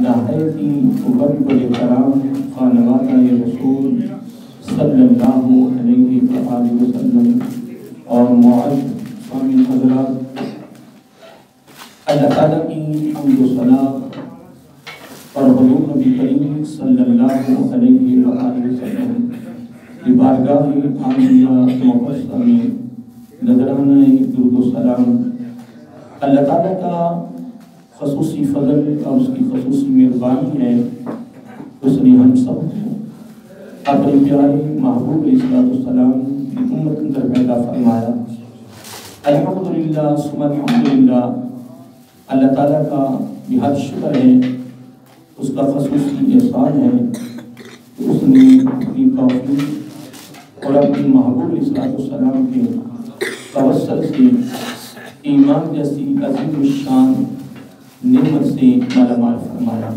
نہایت ہی غریب الکرام خانوادہ رسول صلی اللہ علیہ وآلہ وسلم اور معزز سامعین حضرات، اللہ تعالیٰ کی حمد و ثنا اور حضور نبی کریم صلی اللہ علیہ وآلہ وسلم کی بارگاہ عالیہ مقدسہ میں نذرانہ درود و سلام اللہ تعالیٰ کا خصوصی فضل اور اس کی خصوصی مہربانی ہے۔ اس نے ہم سب کو اپنے پیارے محبوب علیہ السلام کی امت اندر پیدا فرمایا۔ الحمدللہ ثم الحمدللہ، اللہ تعالیٰ کا بہت شکر ہے، اس کا خصوصی احسان ہے کہ اس نے اپنی توفیق اور اپنی محبوب علیہ السلام کے توسل سے ایمان جیسی عظیم الشان نعمت سے مالا مال فرمایا،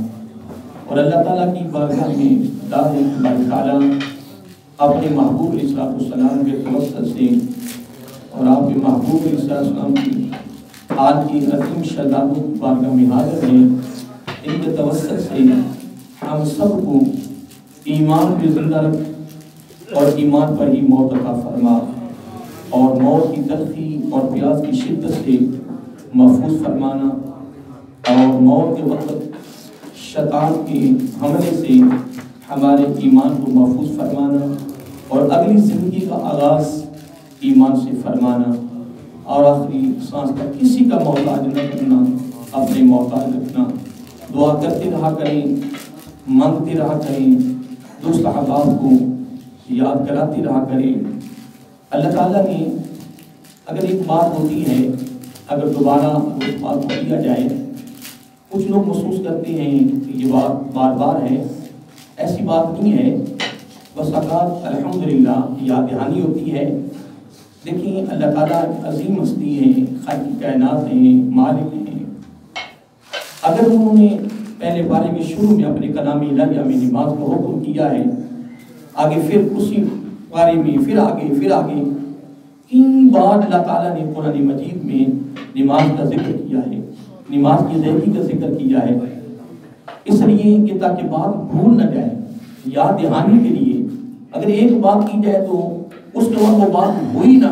اور اللہ تعالیٰ کی بارگاہ میں اللہ تعالیٰ اپنے محبوب علیہ السلام کے توسل سے اور آپ کے محبوب علیہ السلام کی آج کی عظیم شہادت بارگاہ میں حاضر ہیں۔ ان کے توسل سے ہم سب کو ایمان پہ زندہ رکھ اور ایمان پر ہی موت عطا فرما، اور موت کی تلخی اور پیاس کی شدت سے محفوظ فرمانا، اور موت کے وقت شیطان کے حملے سے ہمارے ایمان کو محفوظ فرمانا، اور اگلی زندگی کا آغاز ایمان سے فرمانا، اور آخری سانس کا کسی کا محتاج نہ کرنا، اپنے محتاج رکھنا۔ دعا کرتے رہا کریں، مانگتے رہا کریں، دوست احباب کو یاد کراتے رہا کریں۔ اللہ تعالیٰ نے اگر ایک بات ہوتی ہے، اگر دوبارہ اس بات کو کیا جائے، کچھ لوگ محسوس کرتے ہیں کہ یہ بات بار بار ہے، ایسی بات نہیں ہے، بس اوقات الحمدللہ یاد دہانی ہوتی ہے۔ دیکھیں اللہ تعالیٰ عظیم ہستی ہیں، خالق کائنات ہیں، مالک ہیں۔ اگر انہوں نے پہلے بارے میں شروع میں اپنے کلام الہیہ میں نماز کو حکم کیا ہے، آگے پھر اسی بارے میں پھر آگے تین بار اللہ تعالیٰ نے قرآن مجید میں نماز کا ذکر کیا ہے، نماز کی ادائیگی کا ذکر کیا ہے، اس لیے کہ تاکہ بات بھول نہ جائے، یاد دہانی کے لیے اگر ایک بات کی جائے تو اس کے بعد وہ بات ہوئی نہ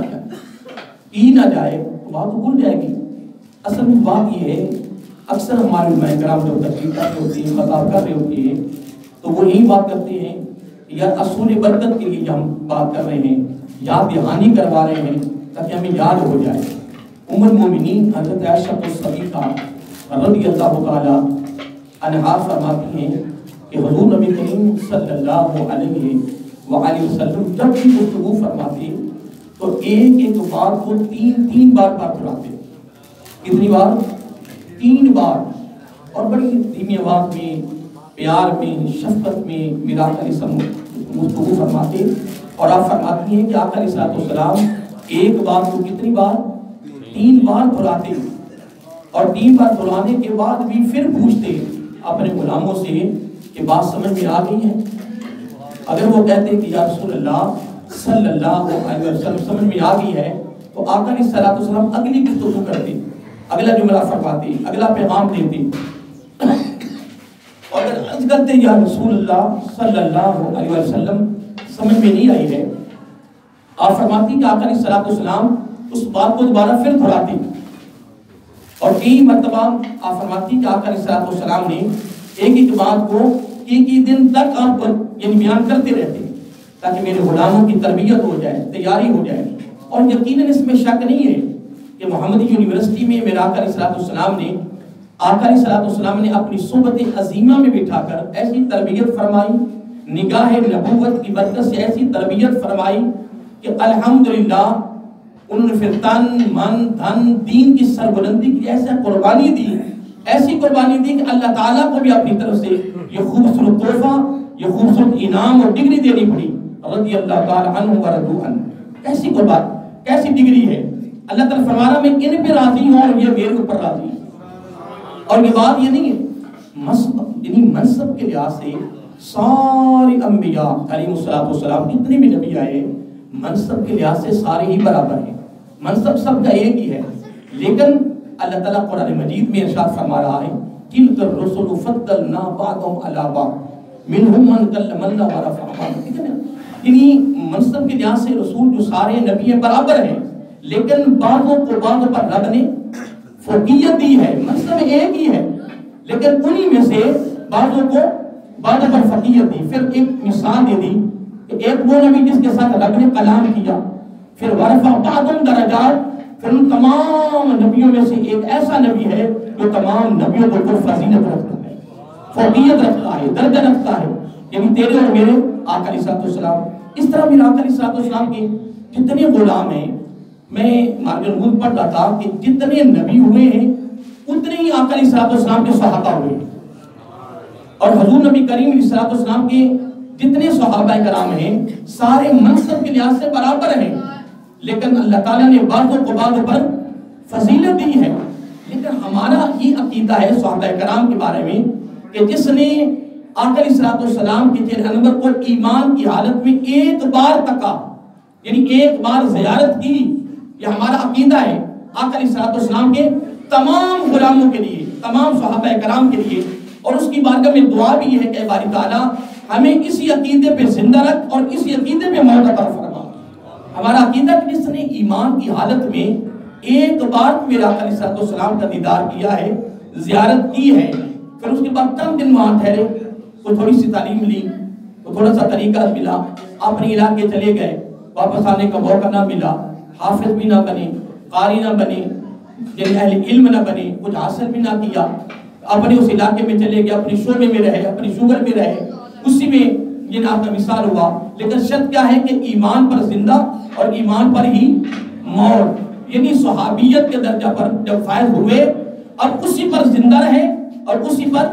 جائے تو بات تو بھول جائے گی۔ اصل میں بات یہ ہے، اکثر ہمارے علماء کرام جب تقریر کر رہے ہوتے ہیں، خطاب کر رہے ہوتے ہیں، تو وہ یہی بات کرتے ہیں یا اصول برکت کے لیے ہم بات کر رہے ہیں، یاد دہانی کروا رہے ہیں تاکہ ہمیں یاد ہو جائے۔ ام المومنین حضرت عائشہ الصدیقہ رضی اللہ تعالی عنہا فرماتی ہیں کہ حضور نبی کریم صلی اللہ علیہ وآلہ وسلم جب بھی گفتگو فرماتے تو ایک بات کو تین بار دہراتے۔ کتنی بار؟ 3 بار، اور بڑی دھیمی آواز میں، پیار میں، شفقت میں میرا گفتگو فرماتے، اور آپ فرماتی ہیں کہ آقا علیہ السلام ایک بات کو کتنی بار؟ 3 بار دہراتے، اور 3 بار دہرانے کے بعد بھی پھر پوچھتے اپنے غلاموں سے کہ بات سمجھ میں آ گئی ہے؟ اگر وہ کہتے کہ یا رسول اللہ صلی اللہ علیہ وسلم سمجھ میں آ گئی ہے، تو آقا علیہ السلام اگلی گفتگو کرتے، اگلا جملہ فرماتے، اگلا پیغام دیتے، اور اگر عرض کرتے یا رسول اللہ صلی اللہ علیہ وسلم سمجھ میں نہیں آئی ہے، آپ فرماتی کہ آقا علیہ السلام اس بات کو دوبارہ پھر دہراتے، اور 3 مرتبہ آپ فرماتی کہ آقا علیہ السلام نے ایک بات کو ایک دن تک آپ پر یعنی بیان کرتے رہتے تاکہ میرے غلاموں کی تربیت ہو جائے، تیاری ہو جائے۔ اور یقیناً اس میں شک نہیں ہے کہ محمدی یونیورسٹی میں میرا آقا علیہ السلام نے اپنی صحبت عظیمہ میں بٹھا کر ایسی تربیت فرمائی، نگاہ نبوت کی برکت سے ایسی تربیت فرمائی کہ الحمدللہ انہوں نے پھر تن من دھن دین کی سربلندی کی ایسا قربانی دی، ایسی قربانی دی کہ اللہ تعالیٰ کو بھی اپنی طرف سے یہ خوبصورت تحفہ، یہ خوبصورت انعام اور ڈگری دینی پڑی، رضی اللہ تعالیٰ عنہ ورضوا عنہ۔ کیسی قربان، کیسی ڈگری ہے! اللہ تعالیٰ فرما رہا میں ان پہ راضی ہوں اور یہ میرے اوپر راضی ہے۔ اور یہ بات یہ نہیں ہے، یعنی منصب کے لحاظ سے سارے انبیاء علیہ السلام جتنے بھی نبی آئے منصب کے لحاظ سے سارے ہی برابر ہیں، منصب سب کا ایک ہی ہے، لیکن اللہ تعالیٰ قرآن مجید میں ارشاد فرما رہا ہے تلک الرسل فضلنا بعضهم علی بعض منہم من کلم اللہ ورفع بعضهم. یعنی منصب کے لحاظ سے رسول جو سارے نبی برابر ہیں، لیکن بعضوں کو بعضوں پر رب نے فوقیت دی ہے. منصب ایک ہی ہے لیکن انہی میں سے بعضوں کو بعضوں پر فوقیت دی. پھر ایک مثال دے دی کہ ایک وہ نبی جس کے ساتھ رب نے کلام کیا، پھر ورفع بعضهم درجات، پھر ان تمام نبیوں میں سے ایک ایسا نبی ہے جو تمام نبیوں کے اوپر فضیلت رکھتا ہے، فوقیت رکھتا ہے، درجہ رکھتا ہے. یعنی تیرے اور میرے آقا علیہ السلام. اس طرح میرے آقا علیہ السلام کے جتنے غلام ہیں، میں مارجن پڑھ رہا تھا کہ جتنے نبی ہوئے ہیں اتنے ہی آقا علیہ السلام کے صحابہ ہوئے ہیں. اور حضور نبی کریم علیہ السلام کے جتنے صحابہ کرام ہیں سارے منصب کے لحاظ سے برابر ہیں، لیکن اللہ تعالیٰ نے بعضوں کو بعضوں پر فضیلت دی ہے. لیکن ہمارا یہ عقیدہ ہے صحابہ کرام کے بارے میں کہ جس نے آقا علیہ السلام کے چہرہ انور کو ایمان کی حالت میں ایک بار تکا، یعنی ایک بار زیارت کی، یہ ہمارا عقیدہ ہے. آقا علیہ السلام کے تمام غلاموں کے لیے، تمام صحابہ کرام کے لیے، اور اس کی بارگاہ میں دعا بھی ہے کہ باری تعالیٰ ہمیں اسی عقیدے پہ زندہ رکھ اور اسی عقیدے پہ موت عطا فرما. ہمارا عقیدہ کہ جس نے ایمان کی حالت میں ایک بار میرے آقا علیہ السلام کا دیدار کیا ہے، زیارت کی ہے، پھر اس کے بعد چند دن وہاں ٹھہرے، کو تھوڑی سی تعلیم لی، کو تھوڑا سا طریقہ ملا، اپنے علاقے چلے گئے، واپس آنے کا موقع نہ ملا، حافظ بھی نہ بنے، قاری نہ بنے، یعنی اہل علم نہ بنے، کچھ حاصل بھی نہ کیا، اپنے اس علاقے میں چلے گئے، اپنے شعبے میں رہے، اپنی شوگر میں رہے، اسی میں جن آپ کا مثال ہوا. لیکن شرط کیا ہے کہ ایمان پر زندہ اور ایمان پر ہی موت، یعنی صحابیت کے درجہ پر جب فائز ہوئے اب اسی پر زندہ رہے اور اسی پر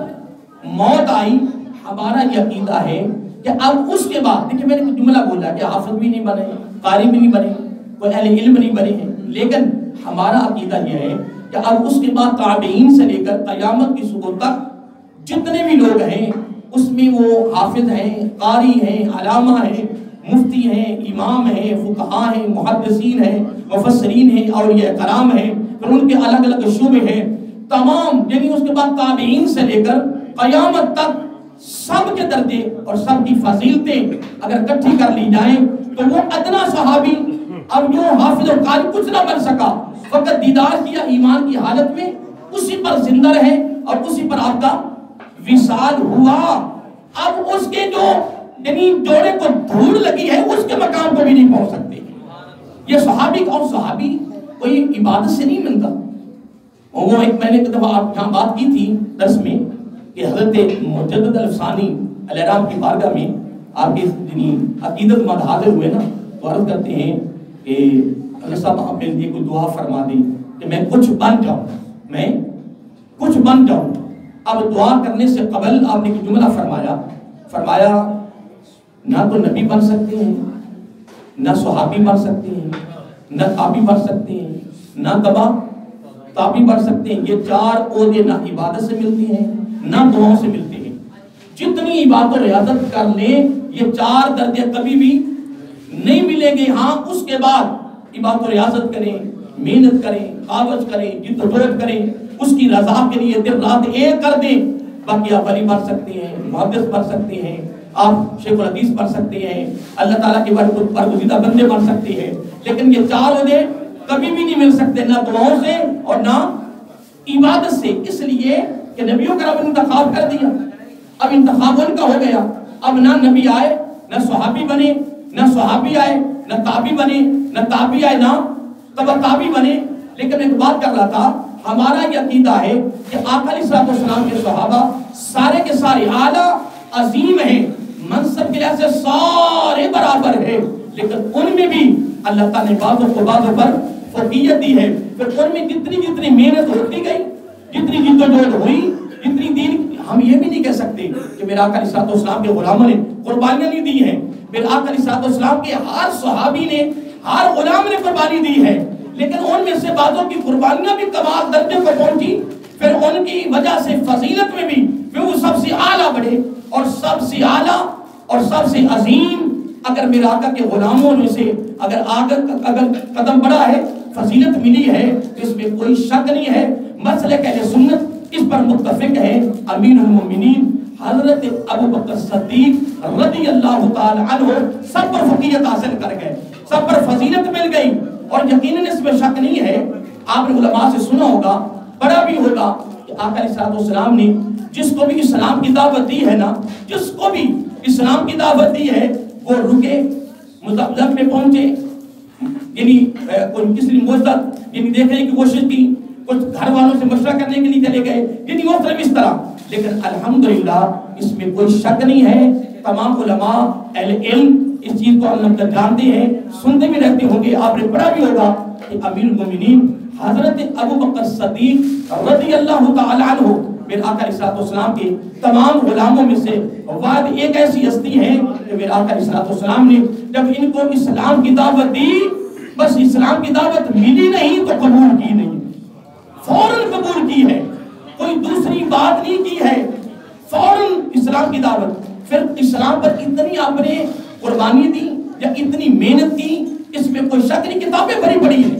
موت آئی. ہمارا یہ عقیدہ ہے کہ اب اس کے بعد، دیکھیں میں نے جملہ بولا کہ حافظ بھی نہیں بنے، قاری بھی نہیں بنے، کوئی اہل علم نہیں بنے ہیں، لیکن ہمارا عقیدہ یہ ہے کہ اب اس کے بعد تابعین سے لے کر قیامت کی صبح تک جتنے بھی لوگ ہیں اس میں وہ حافظ ہیں، قاری ہیں، علامہ ہیں، مفتی ہیں، امام ہیں، فقہاء ہیں، محدثین ہیں، مفسرین ہیں، اولیاء کرام ہیں، پھر ان کے الگ الگ شعبے ہیں، تمام، یعنی اس کے بعد تابعین سے لے کر قیامت تک سب کے درجے اور سب کی فضیلتیں اگر اکٹھی کر لی جائیں تو وہ ادنا صحابی اب جو حافظ و قاری کچھ نہ بن سکا، فقط دیدار کیا ایمان کی حالت میں، اسی پر زندہ رہے اور اسی پر آپ کا وصال ہوا. اب اس کے جو یعنی جوڑے کو دھول لگی ہے اس کے مقام کو بھی نہیں پہنچ سکتے. یہ صحابی اور صحابی کوئی عبادت سے نہیں ملتا. وہ ایک میں نے ایک دفعہ آپ یہاں بات کی تھی درس میں کہ حضرت مجدد الفسانی علیہ السلام کی بارگاہ میں آپ کے عقیدت مند حاضر ہوئے نا، تو عرض کرتے ہیں کہ حضرت صاحب آپ میرے لیے کوئی دعا فرما دیں کہ میں کچھ بن جاؤں، میں کچھ بن جاؤں. اب دعا کرنے سے قبل آپ نے ایک جملہ فرمایا نہ تو نبی بن سکتے ہیں، نہ صحابی بن سکتے ہیں، نہ تابعی بن سکتے ہیں، نہ تابعی بن سکتے ہیں. یہ چار عہدے نہ عبادت سے ملتے ہیں نہ دعاؤں سے ملتے ہیں. جتنی عبادت و ریاضت کر لیں یہ چار درجے کبھی بھی نہیں ملیں گے. ہاں اس کے بعد عبادت و ریاضت کریں، محنت کریں، قابض کریں، جد و جہد کریں، اس کی رضا کے لیے دن رات ایک کر دیں. باقی آپ ولی بن سکتے ہیں، محدث بن سکتے ہیں، آپ شیخ الحدیث بن سکتے ہیں، اللہ تعالیٰ کے برگزیدہ بندے بن سکتے ہیں، لیکن یہ چار عہدے کبھی بھی نہیں مل سکتے، نہ دعاؤں سے اور نہ عبادت سے. اس لیے کہ نبیوں کا رب نے انتخاب کر دیا، اب انتخاب ان کا ہو گیا. اب نہ نبی آئے، نہ صحابی بنے، نہ صحابی آئے، نہ تابعی بنے، نہ تابعی آئے، نہ تبع تابعی بنے. لیکن ایک بات کر رہا تھا، ہمارا یہ عقیدہ ہے کہ آقا علیہ السلام کے صحابہ سارے کے سارے اعلیٰ عظیم ہیں، منصب کے لحاظ سے سارے برابر ہیں، لیکن ان میں بھی اللہ تعالیٰ نے بعضوں کو بعضوں پر فوقیت دی ہے. پھر ان میں جتنی محنت ہوتی گئی، جتنی جد و جہد ہوئی، جتنی دین، ہم یہ بھی نہیں کہہ سکتے کہ میرے آقا علیہ السلام کے غلاموں نے قربانیاں نہیں دی ہیں. میرے آقا علیہ السلام کے ہر صحابی نے، ہر غلام نے قربانی دی ہے، لیکن ان میں سے بعضوں کی قربانیاں بھی کمال درجے کو پہنچی. پھر ان کی وجہ سے فضیلت میں بھی پھر وہ سب سے اعلیٰ بڑھے، اور سب سے اعلیٰ اور سب سے عظیم اگر میرے آقا کے غلاموں میں سے اگر قدم بڑھا ہے، فضیلت ملی ہے، تو اس میں کوئی شک نہیں ہے. مسلک اہل سنت اس پر متفق ہے امیر المومنین حضرت ابو بکر صدیق رضی اللہ تعالی عنہ، سب پر فقیہت حاصل کر گئے، سب پر فضیلت مل گئی۔ اور یقیناً اس میں شک نہیں ہے، آپ نے علماء سے سنا ہوگا، پڑھا بھی ہوگا کہ آقا علیہ السلام نے جس کو بھی اسلام کی دعوت دی ہے نا، جس کو بھی اسلام کی دعوت دی ہے، وہ رکے، مزدلفہ میں پہنچے، یعنی کسی مدت یعنی دیکھنے کی کوشش کی، کچھ گھر والوں سے مشورہ کرنے کے لیے چلے گئے، یعنی مختلف اس طرح، لیکن الحمدللہ اس میں کوئی شک نہیں ہے، تمام علماء اہل علم اس چیز کو اللہ جانتے ہیں، سنتے بھی رہتے ہوں گے، آپ نے پڑھا بھی ہوگا کہ امیر المومنین حضرت ابو بکر صدیق رضی اللہ تعالی عنہ میرے آقا علیہ السلام کے تمام غلاموں میں سے واحد ایک ایسی ہستی ہے کہ میرے آقا علیہ السلام نے جب ان کو اسلام کی دعوت دی، بس اسلام کی دعوت ملی نہیں تو قبول کی نہیں، فوراً قبول کی ہے، کوئی دوسری بات نہیں کی ہے، فوراً اسلام کی دعوت۔ پھر اسلام پر اتنی آپ نے قربانی دی یا اتنی محنت کی، اس میں کوئی شک نہیں، کتابیں بھری پڑی ہیں،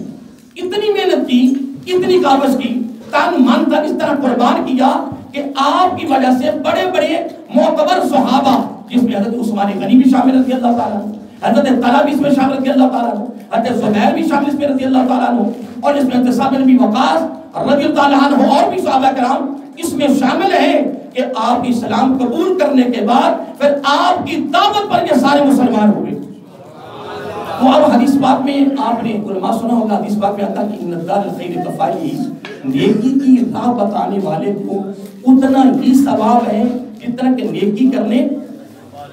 اتنی محنت کی، اتنی کاوش کی، تن من تن اس طرح قربان کیا کہ آپ کی وجہ سے بڑے بڑے معتبر صحابہ، جس میں حضرت عثمان غنی بھی شامل رضی اللہ تعالیٰ عنہ، حضرت طلحہ بھی اس میں شامل رضی اللہ تعالیٰ عنہ، حضرت زبیر بھی شامل اس میں رضی اللہ تعالیٰ عنہ، اور اس میں حضرت سعد بن ابی وقاص رضی اللہ تعالیٰ عنہ اور بھی صحابہ کرام اس میں شامل ہیں کہ آپ اسلام قبول کرنے کے بعد پھر آپ کی دعوت پر یہ سارے مسلمان ہوئے۔ تو اب حدیث پاک میں آپ نے علماء سنا ہوگا، حدیث پاک میں آتا کہ ان الدار الخیر کفائی، نیکی کی راہ بتانے والے کو اتنا ہی ثواب ہے جتنا کہ نیکی کرنے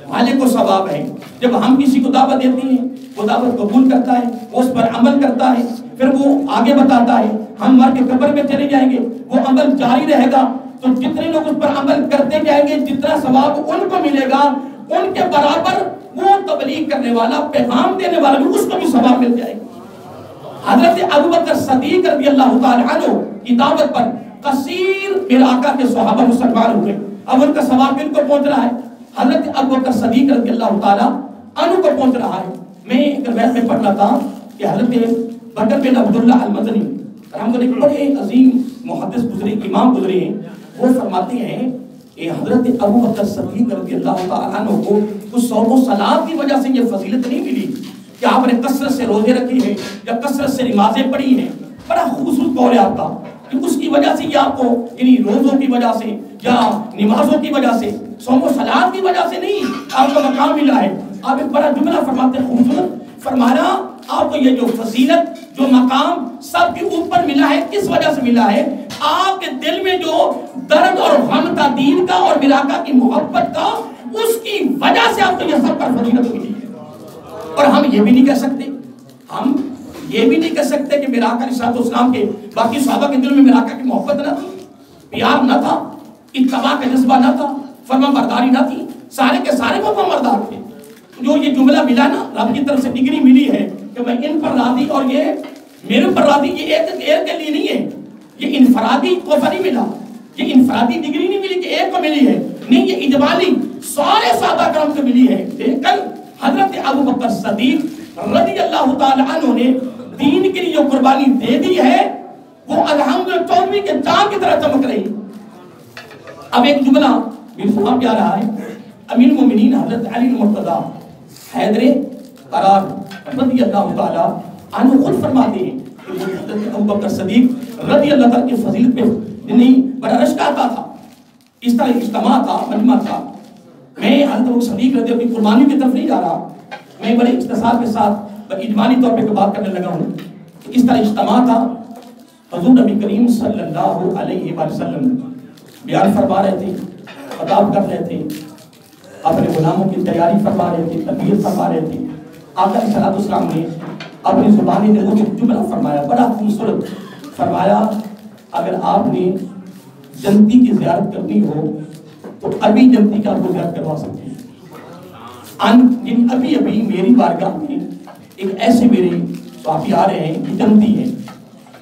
والے کو ثواب ہے۔ جب ہم کسی کو دعوت دیتے ہیں، وہ دعوت قبول کرتا ہے، وہ اس پر عمل کرتا ہے، پھر وہ آگے بتاتا ہے، ہم مر کے قبر میں چلے جائیں گے، وہ عمل جاری رہے گا، تو جتنے لوگ اس پر عمل کرتے جائیں گے، جتنا ثواب ان کو ملے گا، ان کے برابر وہ تبلیغ کرنے والا، پیغام دینے والا بھی، اس کو بھی ثواب مل جائے گا۔ حضرت ابو بکر صدیق رضی اللہ تعالی عنہ کی دعوت پر کثیر میرے آقا کے صحابہ مسلمان ہوئے، اب ان کا ثواب ان کو پہنچ رہا ہے، حضرت ابو بکر صدیق رضی اللہ تعالی عنہ کو پہنچ رہا ہے۔ میں ایک روایت میں پڑھ رہا تھا کہ حضرت بکر بن عبداللہ المدنی رحمۃ بڑے عظیم محدث گزرے، امام گزرے ہیں، وہ فرماتے ہیں کہ حضرت ابو بکر صدیق رضی اللہ تعالیٰ عنہ کو کچھ صوم و صلات کی وجہ سے یہ فضیلت نہیں ملی کہ آپ نے کثرت سے روزے رکھے ہیں یا کثرت سے نمازیں پڑھی ہیں، بڑا خوبصورت قول ہے آپ کا کہ اس کی وجہ سے یہ آپ کو یعنی روزوں کی وجہ سے یا نمازوں کی وجہ سے، صوم و صلات کی وجہ سے نہیں آپ کو مقام ملا ہے۔ آپ ایک بڑا جملہ فرماتے ہیں خوبصورت، فرمایا آپ کو یہ جو فضیلت، جو مقام سب کے اوپر ملا ہے، کس وجہ سے ملا ہے؟ آپ کے دل میں جو درد اور غم تھا دین کا اور میرے آقا کی محبت کا، اس کی وجہ سے آپ کو یہ سب پر فضیلت ملی ہے۔ اور ہم یہ بھی نہیں کہہ سکتے، ہم یہ بھی نہیں کہہ سکتے کہ میرے آقا علیہ السلام کے باقی صحابہ کے دل میں میرے آقا کی محبت نہ تھی، پیار نہ تھا، اتباع کا جذبہ نہ تھا، فرما برداری نہ تھی، سارے کے سارے فرما بردار تھے۔ جو یہ جملہ ملا نا، رب کی طرف سے ڈگری ملی ہے کہ میں ان پر راضی اور یہ میرے پر راضی، یہ ایک کے لیے نہیں ہے، یہ انفرادی تحفہ نہیں ملا، یہ انفرادی ڈگری نہیں ملی کہ ایک کو ملی ہے، نہیں، یہ اجمالی سارے صحابہ کرام کو ملی ہے۔ لیکن حضرت ابو بکر صدیق رضی اللہ تعالی عنہ نے دین کے لیے جو قربانی دے دی ہے، وہ الحمدللہ چودھویں کے چاند کی طرح چمک رہی۔ اب ایک جملہ میرے سامنے آ رہا ہے، امیر المومنین حضرت علی المرتضیٰ حیدر قرار رضی اللہ تعالی عنہ خود فرماتے ہیں کہ حضرت ابو بکر صدیق رضی اللہ تعالی کی فضیلت پہ نہیں بڑا رشک آتا تھا، اس طرح اجتماع تھا، مجمع تھا۔ میں حضرت ابو صدیق رضی اللہ کی قربانی کی طرف نہیں جا رہا، میں بڑے اختصار کے ساتھ اجمالی طور پہ بات کرنے لگا ہوں۔ اس طرح اجتماع تھا، حضور نبی کریم صلی اللہ علیہ وسلم بیان فرما رہے تھے، خطاب کر رہے تھے، اپنے غلاموں کی تیاری فرما رہے تھے، تربیت فرما رہے تھے۔ آقا علیہ السلام نے اپنی زبانی دلوں میں جملہ فرمایا، بڑا خوبصورت فرمایا، اگر آپ نے جنتی کی زیارت کرنی ہو تو ابھی جنتی کا آپ کو زیارت کروا سکتے ہیں۔ ابھی ابھی میری بارگاہ میں ایک ایسے میرے صحابی آ رہے ہیں کہ جنتی ہیں،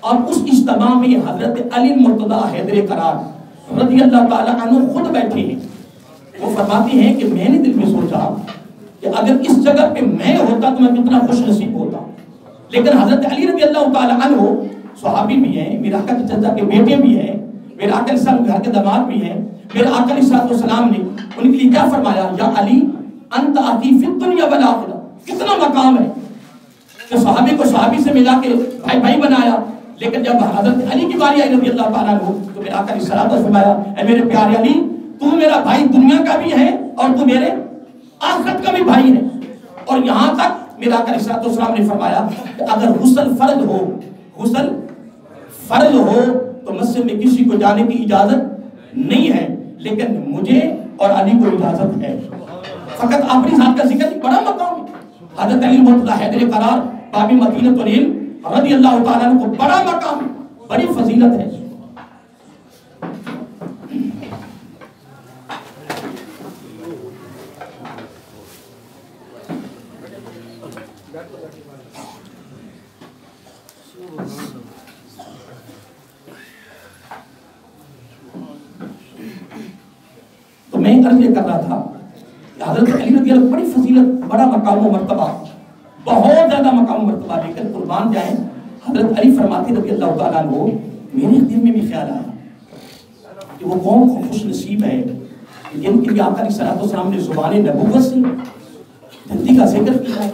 اور اس اجتماع میں حضرت علی المرتضیٰ حیدر قرار رضی اللہ تعالی عنہ خود بیٹھے ہیں۔ وہ فرماتے ہیں کہ میں نے دل میں سوچا کہ اگر اس جگہ پہ میں ہوتا تو میں کتنا خوش نصیب ہوتا، لیکن حضرت علی رضی اللہ تعالی عنہ صحابی بھی ہیں، میرے آقا کے چچا کے بیٹے بھی ہیں، میرے آقا علیہ السلام گھر کے داماد بھی ہیں. میرے آقا علیہ السلام نے ان کے لیے کیا فرمایا؟ یا علی انت اخی فی الدنیا والآخرہ. کتنا مقام ہے کہ صحابی کو صحابی سے ملا کے بھائی بھائی بنایا. لیکن جب حضرت علی کی باری آئی رضی اللہ تعالیٰ عنہ تو میرے آقا علیہ السلام نے فرمایا اے میرے پیارے علی تو میرا بھائی دنیا کا بھی ہے اور تو میرے آخرت کا بھی بھائی ہے. اور یہاں تک میرے آقا علیہ السلام نے فرمایا کہ اگر غسل فرض ہو تو مسجد میں کسی کو جانے کی اجازت نہیں ہے، لیکن مجھے اور علی کو اجازت ہے. فقط اپنی ذات کا ذکر بڑا مقام ہے. حضرت علی مرتضی حیدر قرار باب مدینۃ العلم رضی اللہ تعالیٰ عنہ کو بڑا مقام ہے، بڑی فضیلت ہے. تو میں عرض یہ کر رہا تھا کہ حضرت علی رضی اللہ بڑی فضیلت، بڑا مقام و مرتبہ، بہت زیادہ مقام و مرتبہ. لیکن قربان جائیں حضرت علی فرماتے رضی اللہ تعالیٰ عنہ میرے دل میں بھی خیال آیا کہ وہ قوم خوش نصیب ہے جن کے لیے آقا علیہ السلام نے زبان نبوت سے جنتی کا ذکر کیا ہے.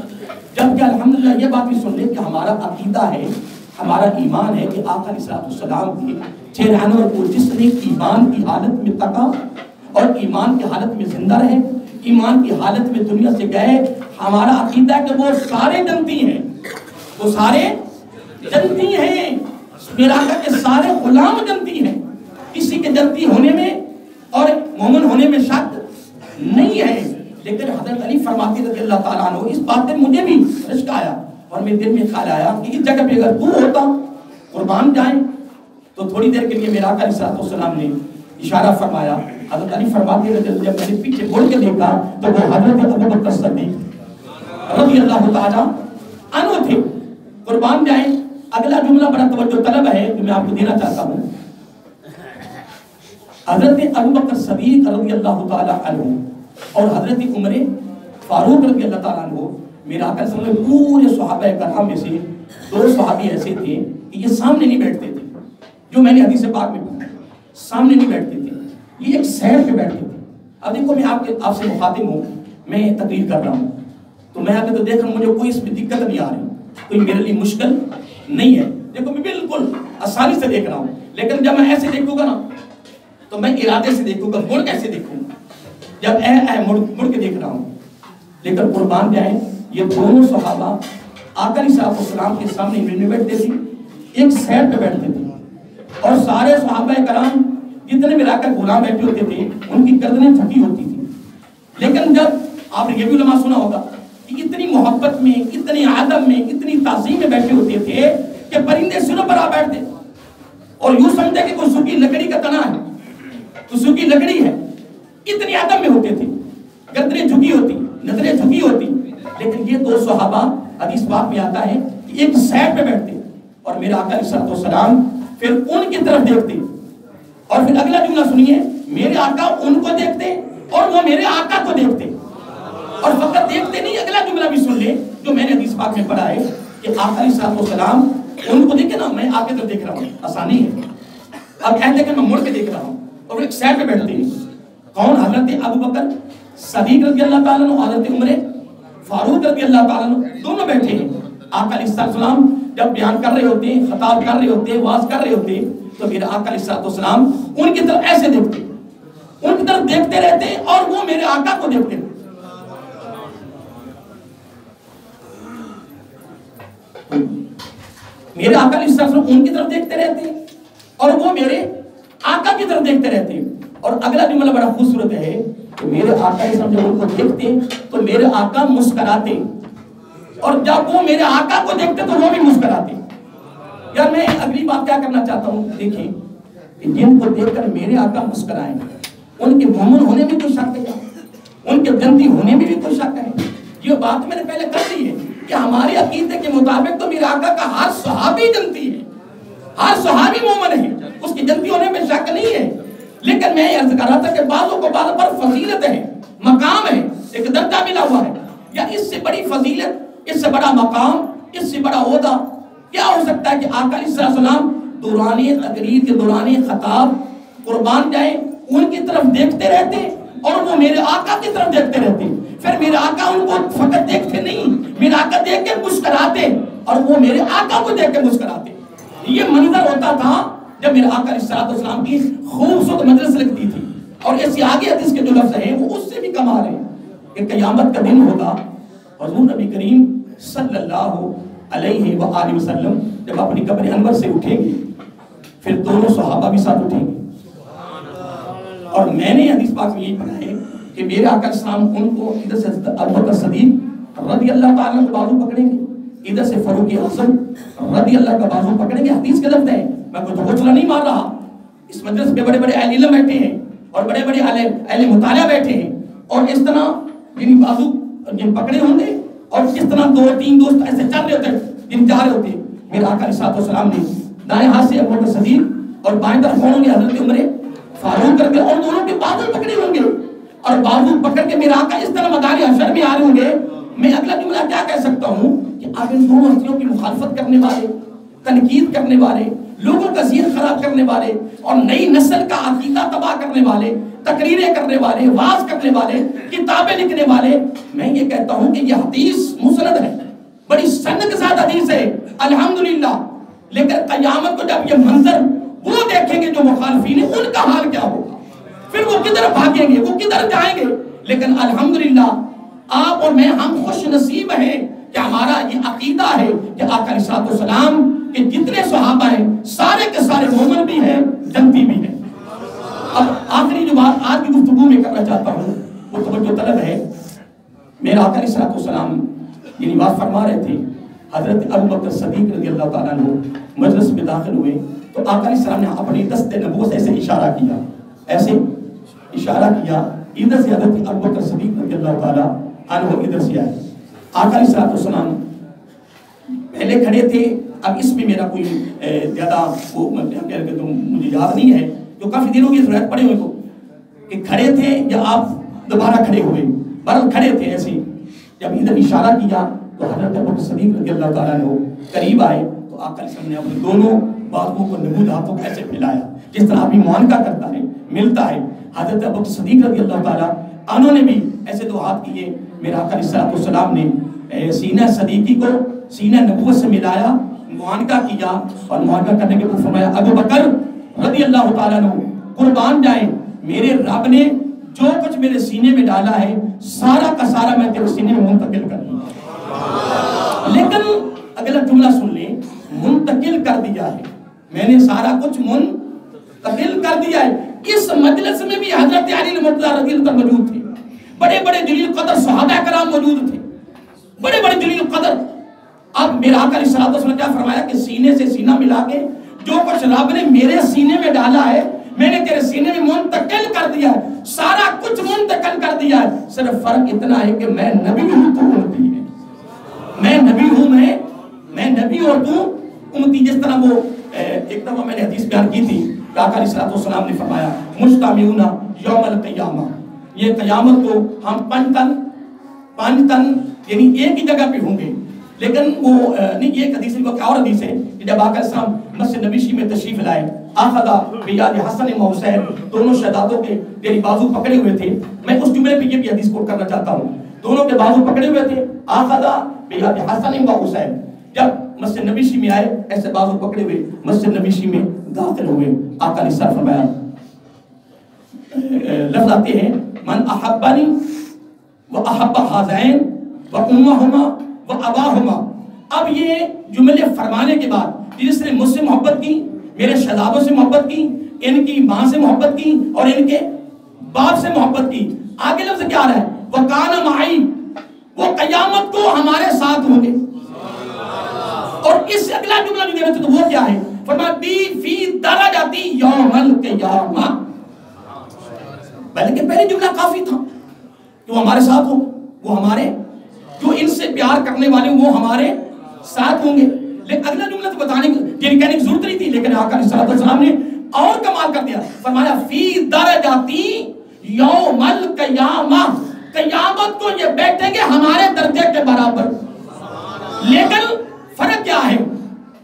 جبکہ الحمدللہ یہ بات بھی سن لیں کہ ہمارا عقیدہ ہے، ہمارا ایمان ہے کہ آقا علیہ السلام کے چہرانوں کو جس نے ایمان کی حالت میں تکا اور ایمان کی حالت میں زندہ رہے، ایمان کی حالت میں دنیا سے گئے، ہمارا عقیدہ ہے کہ وہ سارے جنتی ہیں، وہ سارے جنتی ہیں. میرا آقا کے سارے غلام جنتی ہیں، کسی کے جنتی ہونے میں اور مومن ہونے میں شک نہیں ہے. لیکن حضرت علی فرماتے رضی اللہ تعالیٰ عنہ اس بات میں مجھے بھی رشک آیا اور میرے دل میں خیال آیا کہ اس جگہ پہ اگر تو ہوتا قربان جائیں تو تھوڑی دیر کے لیے میرا آقا علیہ السلام نے اشارہ فرمایا. حضرت علی فرماتے رضی اللہ، جب میں نے پیچھے مڑ کے دیکھا تو وہ حضرت ابوبکر صدیق رضی اللہ تعالیٰ عنہ تھے. قربان جائیں اگلا جملہ بڑا توجہ طلب ہے جو میں آپ کو دینا چاہتا ہوں. حضرت ابوبکر صدیق رضی اللہ تعالیٰ عنہ اور حضرت عمر فاروق رضی اللہ تعالیٰ عنہ میرا آقا صلی اللہ علیہ وسلم پورے صحابہ کرام میں سے دو صحابی ایسے تھے کہ یہ سامنے نہیں بیٹھتے تھے. جو میں نے حدیث پاک میں پڑھا سامنے نہیں بیٹھتے تھے، یہ ایک سائڈ پہ بیٹھتے تھے. اب دیکھو میں آپ سے مخاطب ہوں، میں تقریر کر رہا ہوں تو میں آگے تو دیکھ مجھے کوئی اس میں دقت نہیں آ رہی، کوئی میرے لیے مشکل نہیں ہے. دیکھو میں بالکل آسانی سے دیکھ رہا ہوں. لیکن جب میں ایسے دیکھوں گا نا تو میں ارادے سے دیکھوں گا، مڑ کیسے دیکھوں گا جب مڑ کے دیکھ رہا ہوں. لیکن قربان جائیں یہ دونوں صحابہ آقا علیہ السلام کے سامنے نہیں بیٹھتے تھے، ایک سائڈ پہ بیٹھتے تھے. اور سارے صحابہ کرام جتنے ملا کر غلام بیٹھے ہوتے تھے ان کی گردنیں جھکی ہوتی تھی. لیکن جب آپ نے یہ بھی علماء سنا ہوگا کہ اتنی محبت میں، اتنی ادب میں، اتنی تعظیم میں بیٹھے ہوتے تھے کہ پرندے سروں پر آ بیٹھتے اور یوں سمجھتے کہ کوئی سوکھی لکڑی کا تنا ہے، تو سوکھی لکڑی ہے. اتنی ادب میں ہوتے تھے، گردنیں جھکی ہوتی، نظریں جھکی ہوتی. لیکن یہ دو صحابہ حدیث پاک میں آتا ہے کہ ایک سائڈ پہ بیٹھتے اور میرا آقا علیہ السلام پھر ان کی طرف دیکھتے. اور پھر اگلا جملہ سنیے، میرے آقا ان کو دیکھتے اور وہ میرے آقا کو دیکھتے. اور فقط دیکھتے نہیں، اگلا جملہ بھی سن لیں جو میں نے حدیث پاک میں پڑھا ہے کہ آقا علیہ السلام ان کو دیکھے نا، میں آپ کی طرف دیکھ رہا ہوں، آسانی ہے. اب کہتے کہ میں مڑ کے دیکھ رہا ہوں اور ایک سائڈ پہ بیٹھتے ہیں. کون؟ حضرت ابوبکر صدیق رضی اللہ تعالیٰ عنہ، حضرت عمر فاروق رضی اللہ تعالیٰ عنہ دونوں بیٹھے ہیں. آقا علیہ السلام جب بیان کر رہے ہوتے ہیں، خطاب کر رہے ہوتے ہیں، واز کر رہے ہوتے ہیں تو میرے آقا علیہ السلام ان کی طرف ایسے دیکھتے، ان کی طرف دیکھتے رہتے اور وہ میرے آقا کو دیکھتے. میرے آقا علیہ السلام ان کی طرف دیکھتے رہتے اور وہ میرے آقا کی طرف دیکھتے رہتے. اور اگلا جملہ بڑا خوبصورت ہے کہ میرے آقا علیہ السلام جب ان کو دیکھتے تو میرے آقا مسکراتے اور جب وہ میرے آقا کو دیکھتے تو وہ بھی مسکراتے. یار میں اگلی بات کیا کرنا چاہتا ہوں، دیکھیں کہ جن کو دیکھ کر میرے آقا مسکرائیں ان کے مومن ہونے میں کوئی شک ہے، ان کے جنتی ہونے میں بھی کوئی شک ہے. یہ بات میں نے پہلے کر دی ہے کہ ہمارے عقیدے کے مطابق تو میرے آقا کا ہر صحابی جنتی ہے، ہر صحابی مومن ہے، اس کی جنتی ہونے میں شک نہیں ہے. لیکن میں یہ عرض کر رہا تھا کہ بعضوں کو بعض پر فضیلت ہے، مقام ہے، ایک درجہ ملا ہوا ہے. یا اس سے بڑی فضیلت، اس سے بڑا مقام، اس سے بڑا عہدہ کیا ہو سکتا ہے کہ آقا علیہ السلام دوران تقریر کے دوران خطاب قربان جائیں ان کی طرف دیکھتے رہتے اور وہ میرے آقا کی طرف دیکھتے رہتے. پھر میرے آقا ان کو فقط دیکھتے نہیں, میرے آقا دیکھ کے مسکراتے اور وہ میرے آقا کو دیکھ کے مسکراتے. یہ منظر ہوتا تھا جب میرے آقا علیہ السلام کی خوبصورت مجلس لگتی تھی. اور ایسی آگے حدیث کے جو لفظ ہیں وہ اس سے بھی کمال ہے کہ قیامت کا دن ہوگا, حضور نبی کریم صلی اللہ علیہ وآلہ وسلم جب اپنی قبر انور سے اٹھیں گے, پھر دونوں صحابہ بھی ساتھ اٹھیں گے. اور میں نے حدیث پاک میں یہی پڑھا ہے کہ میرے آقا علیہ السلام ان کو ادھر سے ابوبکر صدیق رضی اللہ تعالیٰ کا بازو پکڑیں گے, ادھر سے فاروق اعظم رضی اللہ کا بازو پکڑیں گے. حدیث کے لفظ ہیں, میں کوئی تبصرہ نہیں مار رہا. اس مجلس پہ بڑے بڑے اہل علم بیٹھے ہیں اور بڑے بڑے اہل مطالعہ بیٹھے ہیں, اور اس طرح جن بازو جن پکڑے ہوں گے اور کس طرح 2-3 دوست ایسے چل رہے ہوتے ہیں جن جا رہے ہوتے ہیں. میرے آقا علیہ السلام نے دائیں ہاتھ سے ابوبکر صدیق اور بائیں طرف کون ہوں گے حضرت عمر فاروق کر کے, اور دونوں کے بازو پکڑے ہوں گے اور بازو پکڑ کے میرا آقا اس طرح میدان حشر میں آ رہے ہوں گے. میں اگلا جملہ کیا کہہ سکتا ہوں کہ اب ان دونوں ہستیوں کی مخالفت کرنے والے, تنقید کرنے والے, لوگوں کا ذہن خراب کرنے والے اور نئی نسل کا عقیدہ تباہ کرنے والے, تقریریں کرنے والے, واعظ کرنے والے, کتابیں لکھنے والے, میں یہ کہتا ہوں کہ یہ حدیث مسند ہے, بڑی سند کے ساتھ حدیث ہے الحمدللہ. لیکن قیامت کو جب یہ منظر وہ دیکھیں گے جو مخالفین ہیں, ان کا حال کیا ہوگا, پھر وہ کدھر بھاگیں گے, وہ کدھر جائیں گے. لیکن الحمدللہ آپ اور میں ہم خوش نصیب ہیں کہ ہمارا یہ عقیدہ ہے کہ آقا علیہ السلام کے جتنے صحابہ ہیں سارے کے سارے مومن بھی ہیں, جنتی بھی ہیں. اب آخری جو بات آج کی گفتگو میں کرنا چاہتا ہوں وہ توجہ طلب ہے. میرا آقا علیہ السلام یہ بات فرما رہے تھے, حضرت ابوبکر صدیق رضی اللہ تعالیٰ عنہ مجلس میں داخل ہوئے تو آقا علیہ السلام نے اپنی دست نبوت سے ایسے اشارہ کیا, ایسے اشارہ کیا. ادھر سے حضرت ابوبکر صدیق رضی اللہ تعالیٰ عنہ ادھر سے آئے. آقا علیہ السلام پہلے کھڑے تھے. اب اس میں میرا کوئی زیادہ مجھے یاد نہیں ہے, جو کافی دنوں کی ضرورت پڑے ہوئے کو کہ کھڑے تھے یا آپ دوبارہ کھڑے ہوئے, برل کھڑے تھے ایسے. جب ادھر اشارہ کیا تو حضرت ابوبکر صدیق رضی اللہ تعالیٰ عنہ قریب آئے تو آقا علیہ السلام نے اپنے دونوں بازوؤں کو نمود ہاتھوں کو ایسے پھیلایا جس طرح آدمی معانقہ کرتا ہے, ملتا ہے. حضرت ابوبکر صدیق رضی اللہ تعالیٰ عنہ نے بھی ایسے دو ہاتھ کیے. میرا آقا علیہ السلام نے سینہ صدیقی کو سینہ نبوت سے ملایا, معانقہ کیا اور معانقہ کرنے کے بعد فرمایا ابوبکر رضی اللہ تعالیٰ عنہ قربان جائیں, میرے رب نے جو کچھ میرے سینے میں ڈالا ہے سارا کا سارا میں تیرے سینے میں منتقل کر دیا. لیکن اگلا جملہ سن لیں, منتقل کر دیا ہے, میں نے سارا کچھ منتقل کر دیا ہے. اس مجلس میں بھی حضرت علی رضی اللہ عنہ موجود تھے, بڑے بڑے جلیل قدر صحابہ کرام موجود تھے, بڑے بڑے جلیل قدر. اب میرا آقا علیہ السلام نے کیا فرمایا کہ سینے سے سینہ ملا کے جو کچھ رب نے میرے سینے میں ڈالا ہے میں نے تیرے سینے میں منتقل کر دیا ہے, سارا کچھ منتقل کر دیا ہے. صرف فرق اتنا ہے کہ میں نبی ہوں تو امتی ہے, میں نبی ہوں, میں نبی اور تو امتی. جس طرح وہ ایک دفعہ میں نے حدیث بیان کی تھی کہ آقا علیہ السلام نے فرمایا مجتمعون یوم القیامہ, یہ قیامت کو ہم 5 تن یعنی ایک ہی جگہ پہ ہوں گے. لیکن وہ نہیں, یہ ایک حدیث ہے, وہ اور حدیث ہے کہ جب آقا علیہ السلام مسجد نبوی میں تشریف لائے, آخذا بیاد حسن و حسین, دونوں شہزادوں کے تیری بازو پکڑے ہوئے تھے. میں اس جملے پہ یہ بھی حدیث کوٹ کرنا چاہتا ہوں, دونوں کے بازو پکڑے ہوئے تھے, آخذا بیاد حسن و حسین. جب مسجد نبوی میں آئے ایسے بازو پکڑے ہوئے مسجد نبوی میں داخل ہوئے. آقا علیہ السلام فرمایا, لفظ آتے ہیں من احبنی و احب حاضین و امہما و اباہما. اب یہ جملے فرمانے کے بعد جس نے مجھ سے محبت کی, میرے شہزادوں سے محبت کی, ان کی ماں سے محبت کی اور ان کے باپ سے محبت کی, آگے لفظ کیا آ رہا ہے وَقَانَ مَعِي, وہ قیامت کو ہمارے ساتھ ہوں گے. اور اس سے اگلا جملہ جو دینا تو وہ کیا ہے, فرمایا بی فی درجاتی یوم القیامہ. بلکہ پہلے جملہ کافی تھا کہ وہ ہمارے ساتھ ہوں, وہ ہمارے جو ان سے پیار کرنے والے وہ ہمارے ساتھ ہوں گے. لیکن اگلا جملہ تو بتانے کی کہنے کی ضرورت نہیں تھی, لیکن آقا علیہ السلام نے اور کمال کر دیا, فرمایا فی درجاتی یوم القیامہ, قیامت کو یہ بیٹھیں گے ہمارے درجے کے برابر. لیکن فرق کیا ہے,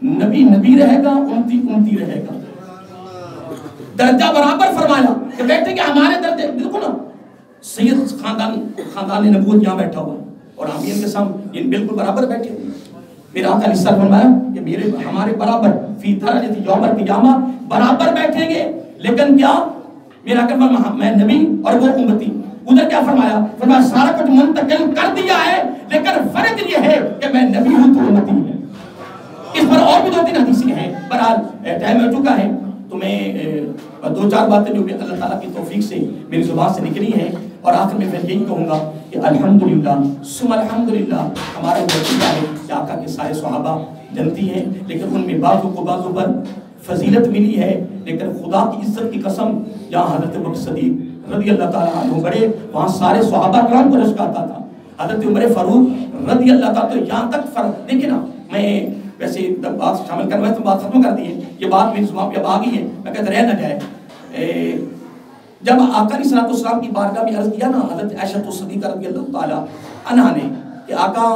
نبی نبی رہے گا, امتی امتی رہے گا. درجہ برابر فرمایا کہ بیٹے کہ ہمارے درجے دیکھو نا، سید خاندان نبوت یہاں بیٹھا ہوا اور آمین کے سامنے یہ بالکل برابر بیٹھے ہوئے. میرا آقا نے فرمایا کہ ہمارے برابر فی درجۃ یوم القیامہ برابر بیٹھیں گے. لیکن کیا میرا آقا میں نبی اور وہ امتی. ادھر کیا فرمایا؟ فرمایا سارا کچھ منتقل کر دیا ہے لیکن فرق یہ ہے کہ میں نبی ہوں تو امتی ہے. اس پر اور بھی 2-3 حدیثیں ہیں. بہرحال ٹائم ہو چکا ہے تو میں 2-4 باتیں جو اللہ تعالیٰ کی توفیق سے میری زبان سے نکلی ہیں اور آخر میں پھر یہی کہوں گا کہ الحمدللہ ثم الحمدللہ ہمارا وسیلہ ہے کہ آقا کے سارے صحابہ جنتی ہیں، لیکن ان میں بعضوں پر فضیلت ملی ہے. لیکن خدا کی عزت کی قسم جہاں حضرت ابوبکر صدیق رضی اللہ تعالیٰ عنہ بڑے وہاں سارے صحابہ کرام کو رشک آتا تھا. حضرت عمر فاروق رضی اللہ تعالیٰ تو یہاں تک فرق دیکھیں نا. میں ویسے بات شامل کرنا ہے تو بات ختم کر دی ہے، یہ بات میری زبان پہ اب آ گئی ہے، میں کہتا رہ نہ جائے. جب آقا علیہ السلام کی بارگاہ میں عرض کیا نا حضرت عائشہ صدیقہ رضی اللہ تعالیٰ عنہا نے کہ آقا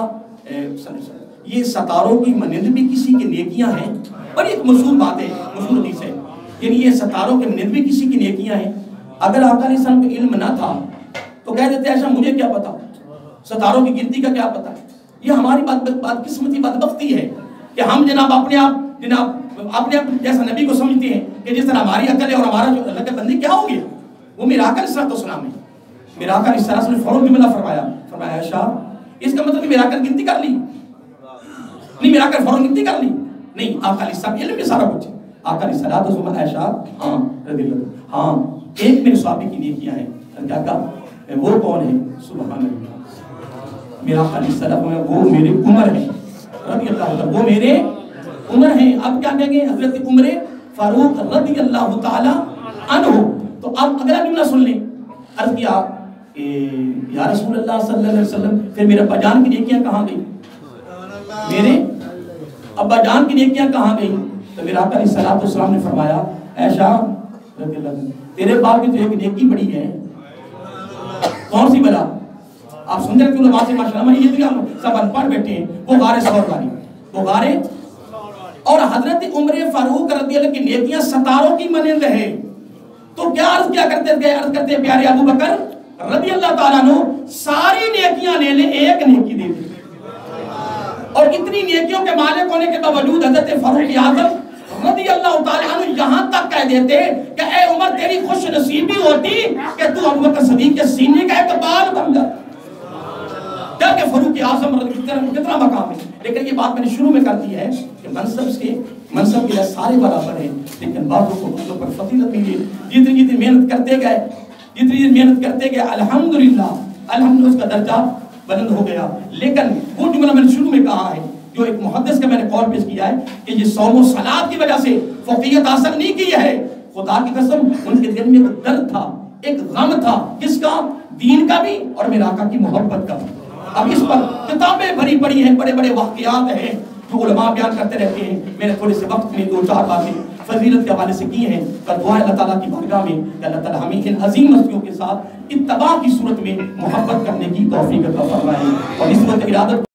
یہ ستاروں کی مانند بھی کسی کی نیکیاں ہیں. اور ایک مشہور بات ہے، مشہور حدیث ہے، یعنی یہ ستاروں کے مانند بھی کسی کی نیکیاں ہیں. اگر آقا علیہ السلام کو علم نہ تھا تو کہہ دیتے عائشہ مجھے کیا پتا، ستاروں کی گنتی کا کیا پتا. یہ ہماری بات قسمتی بدبختی ہے کہ ہم جناب اپنے آپ جیسا نبی کو سمجھتے ہیں کہ جس طرح ہماری عقل ہے اور ہمارا جو اللہ کے بندے کیا ہوگی وہ میرا آقا علیہ السلام ہے. میرا آقا علیہ السلام نے فوراً جملہ فرمایا عائشہ اس کا مطلب میرا آقا گنتی کر لی نہیں، میرا آقا فوراً گنتی کر لی نہیں. آقا علیہ السلام علم میں سارا کچھ ہے. آقا علیہ السلام عائشہ ہاں رضی اللہ ہاں ایک میرے صحابی کی نیکیاں ہیں. کیا کہا وہ کون ہے؟ سبحان اللہ. میرا آقا علیہ السلام وہ میرے عمر ہے رضی اللہ عنہ، وہ میرے عمر ہیں. اب کیا کہیں گے؟ حضرت عمر فاروق رضی اللہ تعالی عنہ. تو اب اگلا جملہ سن لیں. عرض کیا یا رسول اللہ صلی اللہ علیہ وسلم پھر میرے ابا جان کی نیکیاں کہاں گئی؟ میرے ابا جان کی نیکیاں کہاں گئی؟ تو میرا آقا علیہ السلام نے فرمایا عائشہ رضی اللہ عنہ تیرے باپ کی تو ایک نیکی بڑی ہے. کون سی بلا؟ آپ سمجھ رہے علماء سے ماشاءاللہ میں یہ سب ان پڑھ بیٹھے ہیں. وہ غار ثور والی وہ غار اور حضرت عمر فاروق رضی اللہ کی نیکیاں ستاروں کی مانند ہے. تو کیا عرض کیا کرتے تھے؟ عرض کرتے پیارے ابو بکر رضی اللہ تعالیٰ عنہ ساری نیکیاں لے لے ایک نیکی دے دے. اور اتنی نیکیوں کے مالک ہونے کے باوجود حضرت فاروق اعظم رضی اللہ تعالیٰ عنہ یہاں تک کہہ دیتے کہ اے عمر تیری خوش نصیبی ہوتی کہ تو ابو بکر صدیق کے سینے کا ایک بال بن جاتا. کہ فاروق اعظم کتنا مقام ہے. لیکن یہ بات میں نے شروع میں کر دی ہے کہ منصب کے لیے سارے برابر ہیں، لیکن بعضوں کو ان پر فضیلت ملی. جتنی محنت کرتے گئے الحمدللہ اس کا درجہ بلند ہو گیا. لیکن وہ جملہ میں نے شروع میں کہا ہے جو ایک محدث کا میں نے قول پیش کیا ہے کہ یہ صوم و صلاۃ کی وجہ سے فوقیت حاصل نہیں کی ہے. خدا کی قسم ان کے دل میں ایک درد تھا، ایک غم تھا. کس کا؟ دین کا بھی اور میرے آقا کی محبت کا بھی. اب اس پر کتابیں بھری پڑی ہیں، بڑے بڑے واقعات ہیں جو علماء بیان کرتے رہتے ہیں. میں نے تھوڑے سے وقت میں 2-4 باتیں فضیلت کے حوالے سے کی ہیں. پر دعا ہے اللہ تعالیٰ کی بارگاہ میں کہ اللہ تعالیٰ ہمیں ان عظیم ہستیوں کے ساتھ اتباع کی صورت میں محبت کرنے کی توفیق عطا فرمائے اور اس وقت ارادت